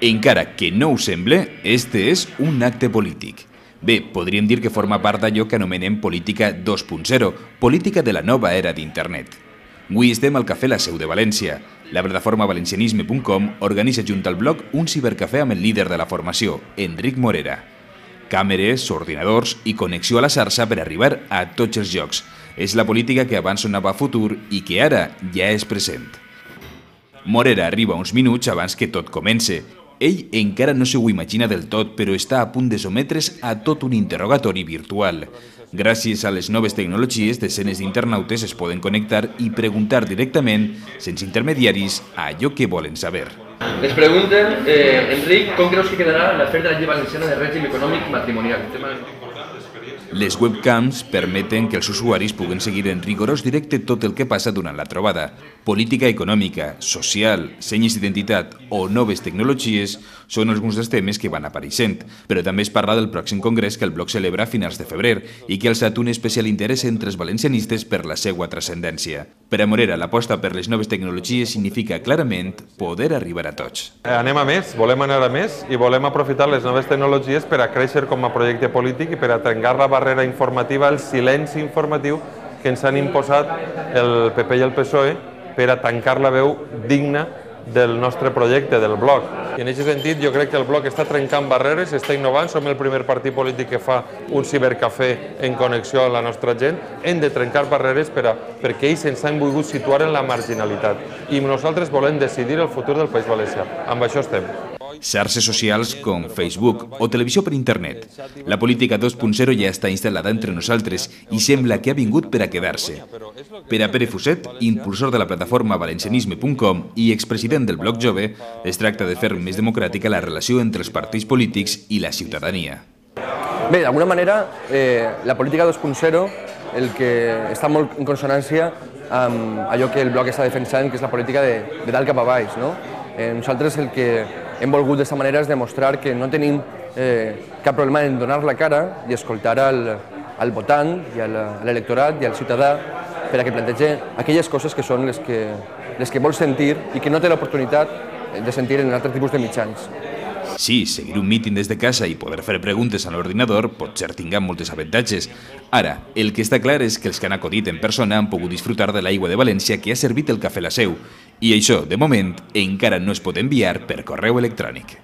Encara que no ho sembla, este és un acte polític. Bé, podríem dir que forma part d'allò que anomenem política 2.0, política de la nova era d'internet. Avui estem al Cafè La Seu de València. La plataforma valencianisme.com organitza junt al blog un cibercafè amb el líder de la formació, Enric Morera. Càmeres, ordinadors i connexió a la xarxa per arribar a tots els llocs. És la política que abans sonava a futur i que ara ja és present. Morera arriba uns minuts abans que tot comence. Ell encara no s'ho imagina del tot, però està a punt de sometre's a tot un interrogatori virtual. Gràcies a les noves tecnologies, desenes d'internautes es poden connectar i preguntar directament, sense intermediaris, a allò que volen saber. Les pregunten, Enric, com creus que quedarà l'afer de la llei valenciana de règim econòmic matrimonial? Les webcams permeten que els usuaris puguen seguir en rigorós directe tot el que passa durant la trobada. Política econòmica, social, senyes d'identitat o noves tecnologies són alguns dels temes que van apareixent, però també es parla del pròxim congrés que el bloc celebra a finals de febrer i que ha alçat un especial interès entre els valencianistes per la seva transcendència. Per a Morera, l'aposta per les noves tecnologies significa clarament poder arribar a tots. Anem a més, volem anar a més i volem aprofitar les noves tecnologies per a créixer com a projecte polític i per a trencar la barrera informativa, el silenci informatiu que ens han imposat el PP i el PSOE per a tancar la veu digna del nostre projecte, del bloc. I en aquest sentit jo crec que el bloc està trencant barreres, està innovant, som el primer partit polític que fa un cibercafè en connexió amb la nostra gent. Hem de trencar barreres perquè ells ens han volgut situar en la marginalitat i nosaltres volem decidir el futur del País Valencià. Amb això estem. Xarxes socials com Facebook o televisió per internet. La política 2.0 ja està instal·lada entre nosaltres i sembla que ha vingut per a quedar-se. Per a Pere Fuset, impulsor de la plataforma valencianisme.com i expresident del Bloc Jove, es tracta de fer més democràtica la relació entre els partits polítics i la ciutadania. Bé, d'alguna manera, la política 2.0 el que està molt en consonància amb allò que el Bloc està defensant, que és la política de dalt cap a baix, no? Nosaltres el que hem volgut d'aquesta manera és demostrar que no tenim cap problema en donar la cara i escoltar al votant i a l'electorat i al ciutadà per a que plantegi aquelles coses que són les que vol sentir i que no té l'oportunitat de sentir en altres tipus de mitjans. Sí, seguir un míting des de casa i poder fer preguntes a l'ordinador potser tinga moltes avantatges. Ara, el que està clar és que els que han acudit en persona han pogut disfrutar de l'aigua de València que ha servit el Cafè La Seu. I això, de moment, encara no es pot enviar per correu electrònic.